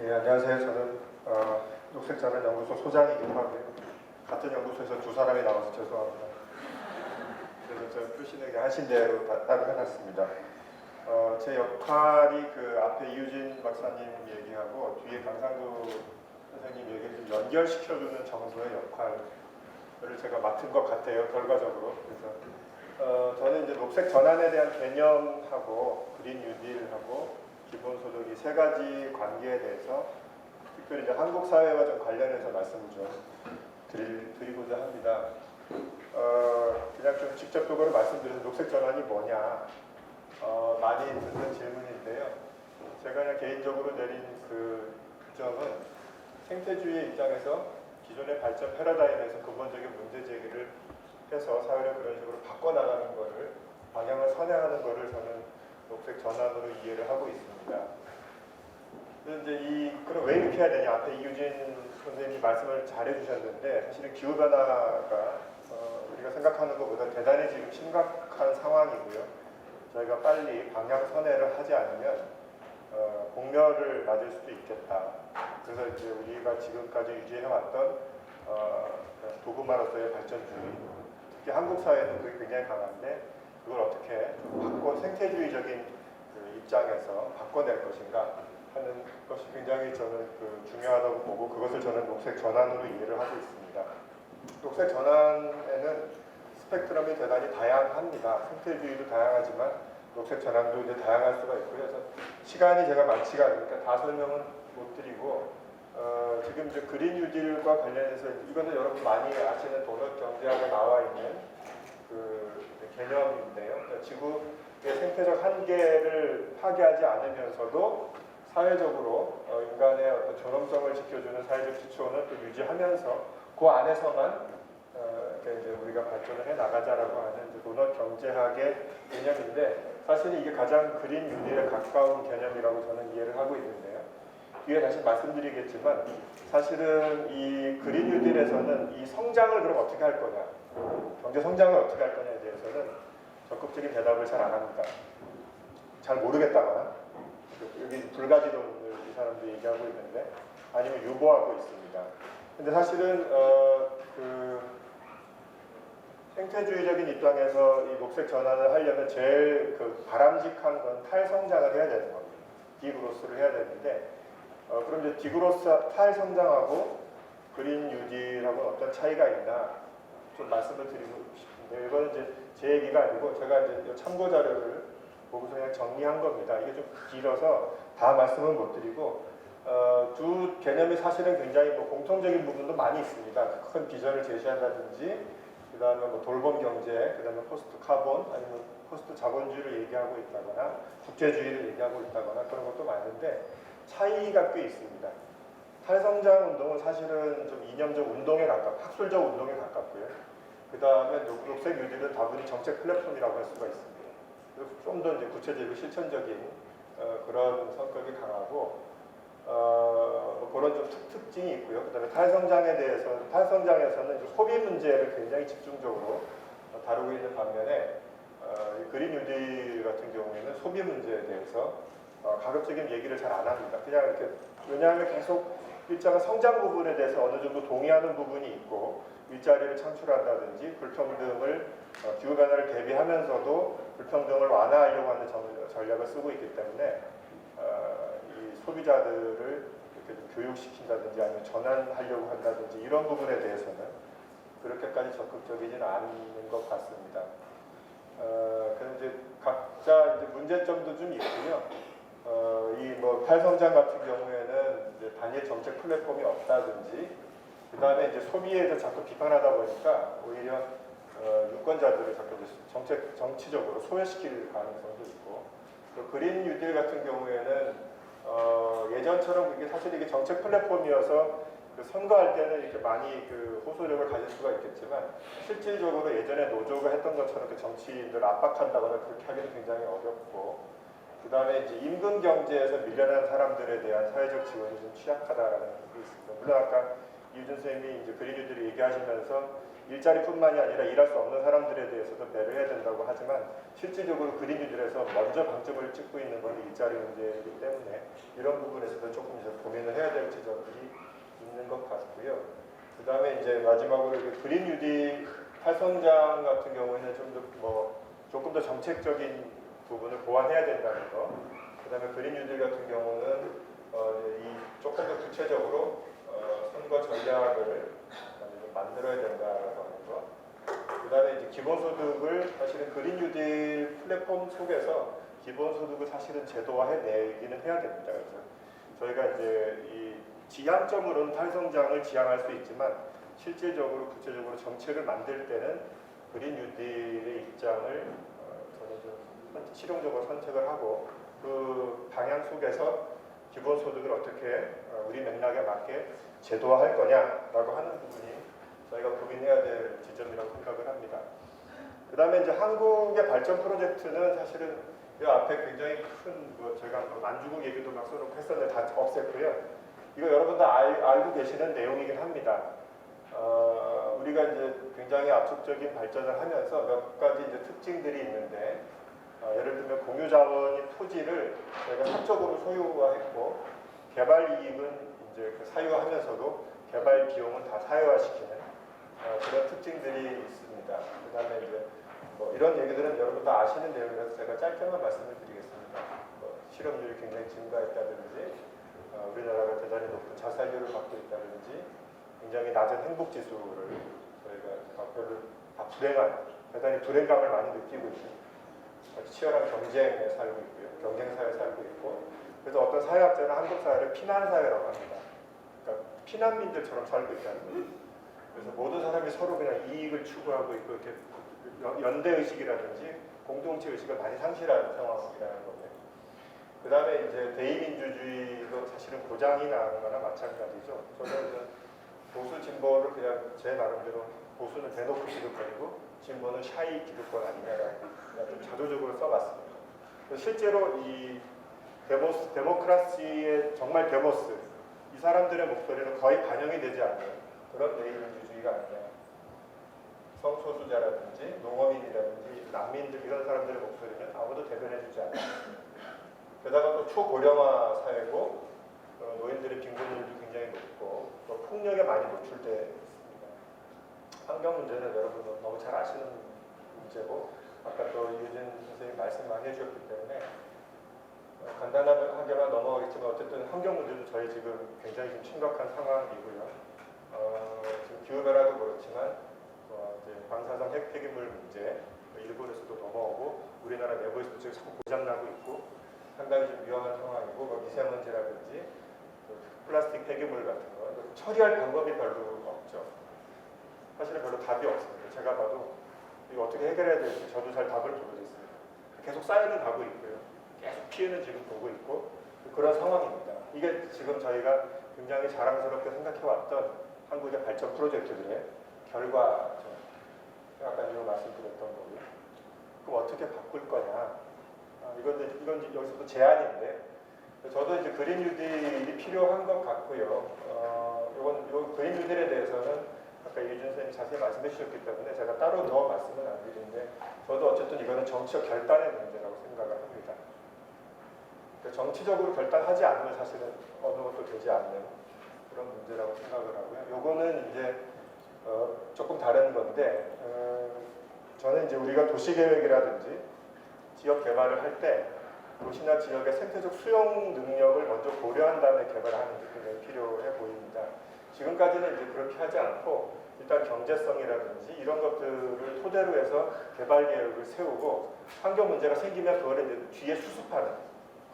예, 안녕하세요. 저는 녹색자원연구소 소장이기도 하고요. 같은 연구소에서 두 사람이 나와서 죄송합니다. 그래서 저 표시는 하신 대로 따로 해놨습니다. 제 역할이 그 앞에 이유진 박사님 얘기하고 뒤에 강상구 선생님 얘기를 좀 연결시켜주는 정도의 역할을 제가 맡은 것 같아요. 결과적으로. 그래서 저는 이제 녹색 전환에 대한 개념하고 그린 뉴딜하고 기본소득 이 세 가지 관계에 대해서 특별히 이제 한국 사회와 좀 관련해서 말씀을 좀 드리고자 합니다. 그냥 좀 직접적으로 말씀드려서 녹색 전환이 뭐냐 많이 듣는 질문인데요. 제가 그냥 개인적으로 내린 그 규정은 생태주의 입장에서 기존의 발전 패러다임에서 근본적인 문제 제기를 해서 사회를 그런 식으로 바꿔나가는 것을 방향을 선회하는 것을 저는 녹색 전환으로 이해를 하고 있습니다. 그런데 그럼 왜 이렇게 해야 되냐? 앞에 이유진 선생님이 말씀을 잘 해주셨는데 사실은 기후변화가 우리가 생각하는 것보다 대단히 지금 심각한 상황이고요. 저희가 빨리 방향 선회를 하지 않으면 공멸을 맞을 수도 있겠다. 그래서 이제 우리가 지금까지 유지해왔던 도구마로서의 발전주의, 특히 한국 사회는 그게 굉장히 강한데 그걸 어떻게 좀 생태주의적인 그 입장에서 바꿔낼 것인가 하는 것이 굉장히 저는 중요하다고 보고 그것을 저는 녹색 전환으로 이해를 하고 있습니다. 녹색 전환에는 스펙트럼이 대단히 다양합니다. 생태주의도 다양하지만 녹색 전환도 이제 다양할 수가 있고요. 그래서 시간이 제가 많지가 않으니까 다 설명은 못 드리고 지금 이제 그린 뉴딜과 관련해서 이거는 여러분 많이 아시는 도넛 경제학에 나와 있는 그 개념인데요. 그러니까 지구의 생태적 한계를 파괴하지 않으면서도 사회적으로 인간의 어떤 존엄성을 지켜주는 사회적 지초는 또 유지하면서 그 안에서만 이제 우리가 발전을 해 나가자라고 하는 이제 도넛 경제학의 개념인데 사실은 이게 가장 그린 뉴딜에 가까운 개념이라고 저는 이해를 하고 있는데요. 뒤에 다시 말씀드리겠지만 사실은 이 그린 뉴딜에서는 이 성장을 그럼 어떻게 할 거냐, 경제 성장을 어떻게 할 거냐에 대해서는 적극적인 대답을 잘 안 합니다. 잘 모르겠다거나 여기 불가지론을 이 사람들이 얘기하고 있는데 아니면 유보하고 있습니다. 근데 사실은 그 생태주의적인 입장에서 이 녹색 전환을 하려면 제일 그 바람직한 건 탈성장을 해야 되는 겁니다. 디그로스를 해야 되는데 그럼 이제 디그로스 탈성장하고 그린 뉴딜하고 어떤 차이가 있나 좀 말씀을 드리고 싶은데 이거는 이제 제 얘기가 아니고 제가 이제 참고 자료를 보고서 그냥 정리한 겁니다. 이게 좀 길어서 다 말씀은 못 드리고 두 개념이 사실은 굉장히 공통적인 부분도 많이 있습니다. 큰 비전을 제시한다든지 그 다음에 돌봄 경제, 그 다음에 포스트 카본 아니면 포스트 자본주의를 얘기하고 있다거나 국제주의를 얘기하고 있다거나 그런 것도 많은데 차이가 꽤 있습니다. 탈성장 운동은 사실은 좀 이념적 운동에 학술적 운동에 가깝고요. 그 다음에 녹색 뉴딜은 다분히 정책 플랫폼이라고 할 수가 있습니다. 좀 더 이제 구체적이고 실천적인 그런 성격이 강하고 그런 좀 특징이 있고요. 그 다음에 탈성장에서는 소비 문제를 굉장히 집중적으로 다루고 있는 반면에 그린 뉴딜 같은 경우에는 소비 문제에 대해서 가급적인 얘기를 잘 안 합니다. 그냥 이렇게 왜냐하면 계속 일정한 성장 부분에 대해서 어느 정도 동의하는 부분이 있고 일자리를 창출한다든지 불평등을 기후변화를 대비하면서도 불평등을 완화하려고 하는 전략을 쓰고 있기 때문에 이 소비자들을 이렇게 좀 교육시킨다든지 아니면 전환하려고 한다든지 이런 부분에 대해서는 그렇게까지 적극적이지는 않은 것 같습니다. 그럼 이제 각자 이제 문제점도 좀 있고요. 이 탈성장 같은 경우에는 이제 단일 정책 플랫폼이 없다든지, 그 다음에 이제 소비에 대해서 자꾸 비판하다 보니까 오히려 유권자들을 자꾸 정치적으로 소외시킬 가능성도 있고, 또 그린 뉴딜 같은 경우에는 예전처럼 그게 사실 이게 정책 플랫폼이어서 그 선거할 때는 이렇게 많이 그 호소력을 가질 수가 있겠지만 실질적으로 예전에 노조가 했던 것처럼 그 정치인들을 압박한다거나 그렇게 하기는 굉장히 어렵고. 그 다음에 이제 임금 경제에서 밀려난 사람들에 대한 사회적 지원이 좀 취약하다라는 게 있습니다. 물론 아까 이유준 선생님이 이제 그린 뉴딜을 얘기하시면서 일자리뿐만이 아니라 일할 수 없는 사람들에 대해서도 배려해야 된다고 하지만 실질적으로 그린 뉴딜에서 먼저 방점을 찍고 있는 건 일자리 문제이기 때문에 이런 부분에서도 조금 이제 고민을 될 지점들이 있는 것 같고요. 그 다음에 이제 마지막으로 그린 뉴딜 활성장 같은 경우에는 조금 더 정책적인 부분을 보완해야 된다는 거. 그 다음에 그린 뉴딜 같은 경우는 조금 더 구체적으로 선거 전략을 만들어야 된다라고 하는 거. 그 다음에 이제 기본소득을 사실은 그린 뉴딜 플랫폼 속에서 기본소득을 사실은 제도화해 내기는 해야 됩니다. 그래서 저희가 이제 이 지향점으로는 탈성장을 지향할 수 있지만 실질적으로 구체적으로 정책을 만들 때는 그린 뉴딜의 입장을 저는 좀 실용적으로 선택을 하고 그 방향 속에서 기본소득을 어떻게 우리 맥락에 맞게 제도화할 거냐라고 하는 부분이 저희가 고민해야 될 지점이라고 생각을 합니다. 그 다음에 이제 한국의 발전 프로젝트는 사실은 이 앞에 굉장히 큰 저희가 만주국 얘기도 막 써놓고 했었는데 다 없앴고요. 이거 여러분 다 알고 계시는 내용이긴 합니다. 우리가 이제 굉장히 압축적인 발전을 하면서 몇 가지 이제 특징들이 있는데 예를 들면 공유자원인 토지를 저희가 사적으로 소유화했고 개발 이익은 이제 사유화하면서도 개발 비용은 다 사유화시키는 그런 특징들이 있습니다. 그 다음에 이제 이런 얘기들은 여러분 다 아시는 내용이라서 제가 짧게만 말씀을 드리겠습니다. 실업률이 굉장히 증가했다든지 우리나라가 대단히 높은 자살률을 갖고 있다든지 굉장히 낮은 행복지수를 저희가 별로 다 대단히 불행감을 많이 느끼고 있는 치열한 경쟁에 살고 있고요. 경쟁사회에 살고 있고 그래서 어떤 사회학자는 한국 사회를 피난사회라고 합니다. 그러니까 피난민들처럼 살고 있다는 거예요. 그래서 모든 사람이 서로 그냥 이익을 추구하고 있고 이렇게 연대의식이라든지 공동체의식을 많이 상실하는 상황이라는 거고요. 그 다음에 이제 대의민주주의도 사실은 고장이 나는 거나 마찬가지죠. 저는 보수 진보를 그냥 제 나름대로 보수는 대놓고 기득권이고 진보는 샤이 기득권 아니냐라고 좀 자조적으로 써봤습니다. 실제로 이 데모크라시의 정말 데모스 이 사람들의 목소리는 거의 반영이 되지 않는 그런 대의민주주의가 아니냐. 성소수자라든지 농어민이라든지 난민들 이런 사람들의 목소리는 아무도 대변해주지 않아요. 게다가 또 초고령화 사회고 노인들의 빈곤율도 굉장히 높고 또 폭력에 많이 노출되어 있습니다. 환경 문제는 여러분 너무 잘 아시는 문제고 아까 또 이유진 선생님이 말씀 많이 해주셨기 때문에 간단하게만 넘어가겠지만 어쨌든 환경 문제도 저희 지금 굉장히 좀 심각한 상황이고요. 지금 기후변화도 그렇지만 이제 방사성 핵 폐기물 문제 일본에서도 넘어오고 우리나라 내부에서도 지금 자꾸 고장나고 있고 상당히 좀 위험한 상황이고 미세먼지라든지 플라스틱 폐기물 같은 거 처리할 방법이 별로 없죠. 사실은 별로 답이 없습니다. 제가 봐도 이거 어떻게 해결해야 될지 저도 잘 답을 모르겠습니다. 계속 쌓여는 가고 있고요. 계속 피해는 지금 보고 있고 그런 상황입니다. 이게 지금 저희가 굉장히 자랑스럽게 생각해왔던 한국의 발전 프로젝트들의 결과죠. 아까 이런 말씀드렸던 거고요. 그럼 어떻게 바꿀 거냐? 이건 여기서도 제안인데 저도 이제 그린 뉴딜이 필요한 것 같고요. 이건 그린 뉴딜에 대해서는 아까 이준 선생님이 자세히 말씀해 주셨기 때문에 제가 따로 더 말씀은 안 드리는데 저도 어쨌든 이거는 정치적 결단의 문제라고 생각을 합니다. 그러니까 정치적으로 결단하지 않으면 사실은 어느 것도 되지 않는 그런 문제라고 생각을 하고요. 요거는 이제 조금 다른 건데 저는 이제 우리가 도시계획이라든지 지역 개발을 할 때 도시나 지역의 생태적 수용 능력을 먼저 고려한 다음에 개발하는 게 굉장히 필요해 보입니다. 지금까지는 이제 그렇게 하지 않고 일단 경제성이라든지 이런 것들을 토대로 해서 개발 계획을 세우고 환경 문제가 생기면 그걸 이제 뒤에 수습하는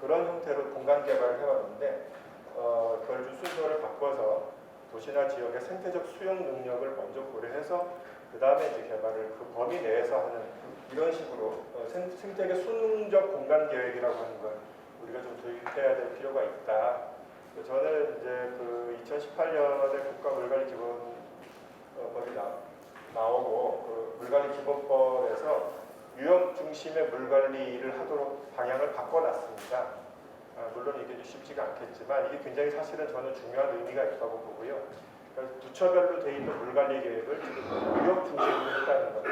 그런 형태로 공간 개발을 해왔는데 그걸 좀 순서를 바꿔서 도시나 지역의 생태적 수용 능력을 먼저 고려해서 그 다음에 이제 개발을 그 범위 내에서 하는 이런 식으로 생태계 순응적 공간 계획이라고 하는 걸 우리가 좀 도입해야 될 필요가 있다. 저는 이제 그 2018년에 국가물관리기본법이 나오고 그 물관리기본법에서 유역 중심의 물관리를 하도록 방향을 바꿔놨습니다. 물론 이게 쉽지가 않겠지만 이게 굉장히 사실은 저는 중요한 의미가 있다고 보고요. 그러니까 부처별로 돼 있는 물관리 계획을 지금 유역 중심으로 했다는 건데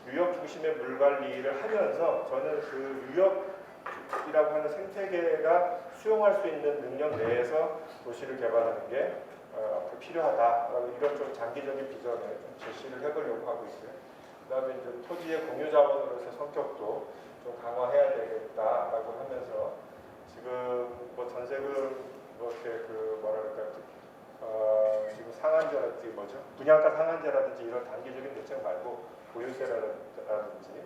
유역 중심의 물관리를 하면서 저는 그 유역이라고 하는 생태계가 수용할 수 있는 능력 내에서 도시를 개발하는 게 필요하다. 이런 좀 장기적인 비전을 좀 제시를 해보려고 하고 있어요. 그다음에 이제 토지의 공유 자원으로서의 성격도 좀 강화해야 되겠다라고 하면서 지금 뭐 전세금 뭐 이렇게 그 뭐랄까 지금 상한제라든지 뭐죠 분양가 상한제라든지 이런 단기적인 대책 말고 보유세라든지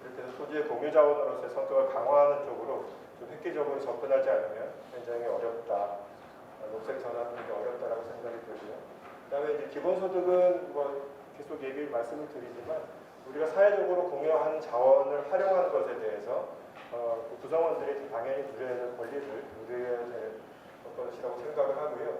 이렇게 해서 토지의 공유 자원으로서의 성격을 강화하는 쪽으로 좀 획기적으로 접근하지 않으면 굉장히 어렵다. 녹색 전환은 어렵다라고 생각이 들고요. 그다음에 이제 기본소득은 뭐 계속 말씀을 드리지만 우리가 사회적으로 공유한 자원을 활용하는 것에 대해서 구성원들이 당연히 누려야 될 권리를 누려야 될 것이라고 생각을 하고요.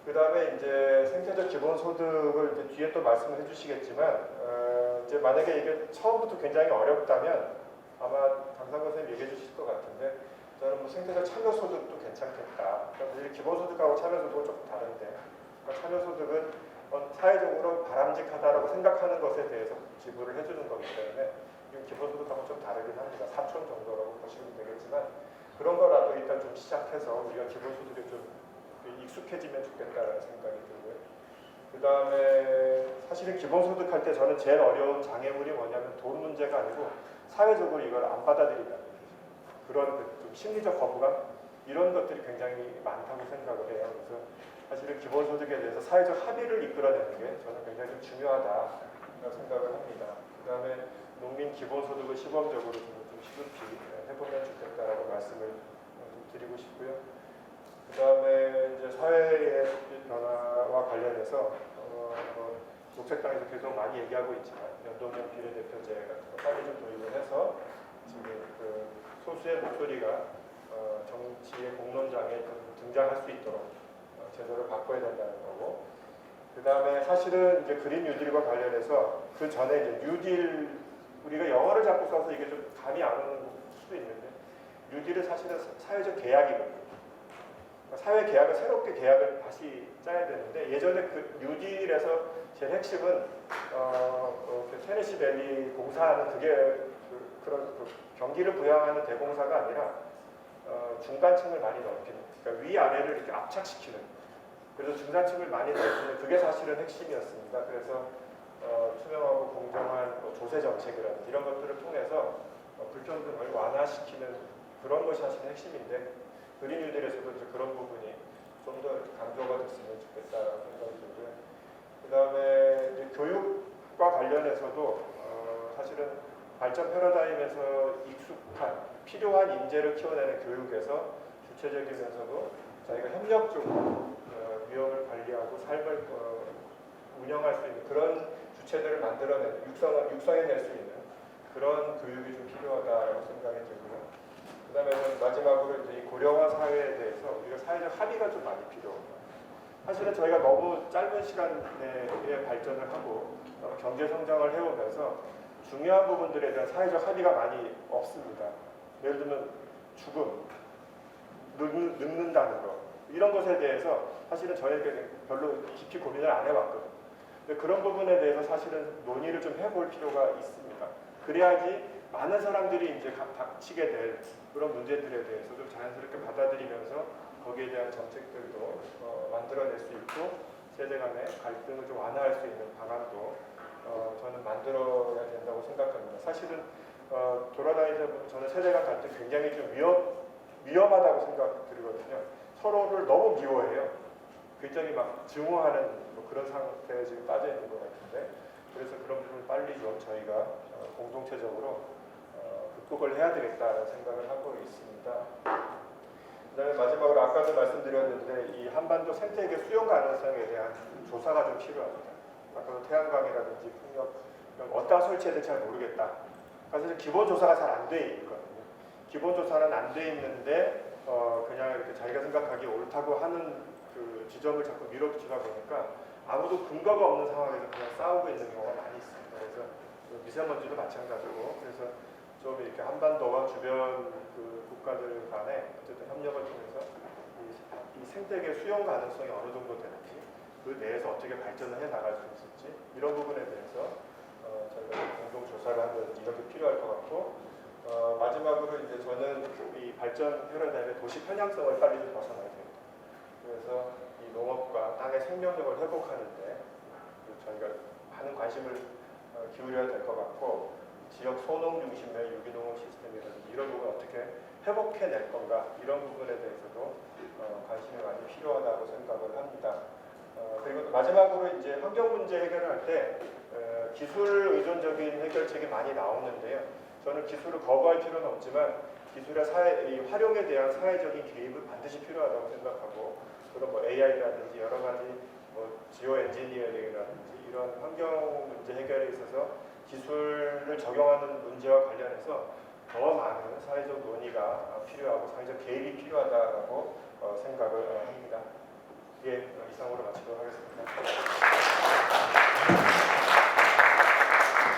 그 다음에 이제 생태적 기본소득을 이제 뒤에 또 말씀을 해주시겠지만 이제 만약에 이게 처음부터 굉장히 어렵다면 아마 강상권 선생님 얘기해 주실 것 같은데 저는 뭐 생태적 참여소득도 괜찮겠다. 그러니까 기본소득하고 참여소득은 조금 다른데 그러니까 참여소득은 사회적으로 바람직하다라고 생각하는 것에 대해서 지불을 해주는 거기 때문에 기본소득하고 좀 다르긴 합니다. 4천 정도라고 보시면 되겠지만 그런 거라도 일단 좀 시작해서 우리가 기본소득에 좀 익숙해지면 좋겠다라는 생각이 들고요. 그 다음에 사실은 기본소득 할 때 저는 제일 어려운 장애물이 뭐냐면 돈 문제가 아니고 사회적으로 이걸 안 받아들인다는 거죠. 그런 좀 심리적 거부감 이런 것들이 굉장히 많다고 생각을 해요. 그래서 사실은 기본소득에 대해서 사회적 합의를 이끌어내는 게 저는 굉장히 좀 중요하다고 생각을 합니다. 그 다음에 농민 기본소득을 시범적으로 좀 시급히 해보면 좋겠다라고 말씀을 좀 드리고 싶고요. 그 다음에 이제 사회의 변화와 관련해서 녹색당에서 계속 많이 얘기하고 있지만 연동형 비례대표제 같은 거 빨리 좀 도입을 해서 지금 그 소수의 목소리가 정치의 공론장에 등장할 수 있도록 제도를 바꿔야 된다는 거고, 그 다음에 사실은 이제 그린 뉴딜과 관련해서 그 전에 이제 뉴딜 우리가 영어를 자꾸 써서 이게 좀 감이 안 오는 수도 있는데 뉴딜은 사실은 사회적 계약이거든요. 사회 계약을 새롭게 계약을 다시 짜야 되는데 예전에 그 뉴딜에서 제일 핵심은 테네시 밸리 공사하는 그게 그런 경기를 부양하는 대공사가 아니라 중간층을 많이 넓히는, 그러니까 위 아래를 이렇게 압착시키는, 그래서 중산층을 많이 넓히는 그게 사실은 핵심이었습니다. 그래서 투명하고 공정한 조세 정책이라든지 이런 것들을 통해서 불평등을 완화시키는 그런 것이 사실 핵심인데 그린 뉴딜에서도 이제 그런 부분이 좀 더 강조가 됐으면 좋겠다라고 생각이 들고요. 그 다음에 교육과 관련해서도 사실은 발전 패러다임에서 익숙한 필요한 인재를 키워내는 교육에서 주체적이면서도 자기가 협력적으로 위험을 관리하고 삶을 운영할 수 있는 그런 주체들을 만들어내는 육성해낼 수 있는 그런 교육이 좀 필요하다고 생각이 들고요. 그 다음에 마지막으로 이제 이 고령화 사회에 대해서 우리가 사회적 합의가 좀 많이 필요합니다. 사실은 저희가 너무 짧은 시간 내에 발전을 하고 경제 성장을 해오면서 중요한 부분들에 대한 사회적 합의가 많이 없습니다. 예를 들면 죽음, 늙는다는 거 이런 것에 대해서 사실은 저희에게 별로 깊이 고민을 안 해왔거든요. 근데 그런 부분에 대해서 사실은 논의를 좀 해볼 필요가 있습니다. 그래야지 많은 사람들이 이제 닥치게 될 그런 문제들에 대해서 좀 자연스럽게 받아들이면서 거기에 대한 정책들도 만들어낼 수 있고 세대 간의 갈등을 좀 완화할 수 있는 방안도 저는 만들어야 된다고 생각합니다. 사실은 돌아다니면서 저는 세대 간 갈등 굉장히 좀 위험하다고 생각들거든요. 서로를 너무 미워해요. 굉장히 막 증오하는 그런 상태에 지금 빠져 있는 것 같은데 그래서 그런 부분을 빨리 좀 저희가 공동체적으로 극복을 해야 되겠다는 생각을 하고 있습니다. 그다음에 마지막으로 아까도 말씀드렸는데 이 한반도 생태계 수용 가능성에 대한 조사가 좀 필요합니다. 아까도 태양광이라든지 풍력 어디다 설치해야 될지 잘 모르겠다. 사실 기본 조사가 잘 안 돼 있거든요. 기본 조사는 안 돼 있는데 그냥 이렇게 자기가 생각하기에 옳다고 하는 그 지점을 자꾸 밀어붙이다 보니까 아무도 근거가 없는 상황에서 그냥 싸우고 있는 경우가 많이 있습니다. 그래서 미세먼지도 마찬가지고 그래서 좀 이렇게 한반도와 주변 그 국가들 간에 어쨌든 협력을 통해서 이 생태계 수용 가능성이 어느 정도 되는지 그 내에서 어떻게 발전을 해 나갈 수 있을지 이런 부분에 대해서 저희가 공동 조사를 하는 이력이 필요할 것 같고 마지막으로 이제 저는 이 발전 패러다임의 도시 편향성을 빨리 좀 벗어나야 됩니다. 그래서 이 농업과 땅의 생명력을 회복하는데 저희가 많은 관심을 기울여야 될 것 같고, 지역 소농 중심의 유기농업 시스템이라든지 이런 부분을 어떻게 회복해낼 건가, 이런 부분에 대해서도 관심이 많이 필요하다고 생각을 합니다. 그리고 마지막으로 이제 환경 문제 해결을 할 때 기술 의존적인 해결책이 많이 나오는데요. 저는 기술을 거부할 필요는 없지만 기술의 이 활용에 대한 사회적인 개입은 반드시 필요하다고 생각하고, 그런 뭐 AI라든지 여러 가지 뭐 지오 엔지니어링이라든지 이런 환경 문제 해결에 있어서 기술을 적용하는 문제와 관련해서 더 많은 사회적 논의가 필요하고 사회적 개입이 필요하다고 생각을 합니다. 예, 이상으로 마치도록 하겠습니다.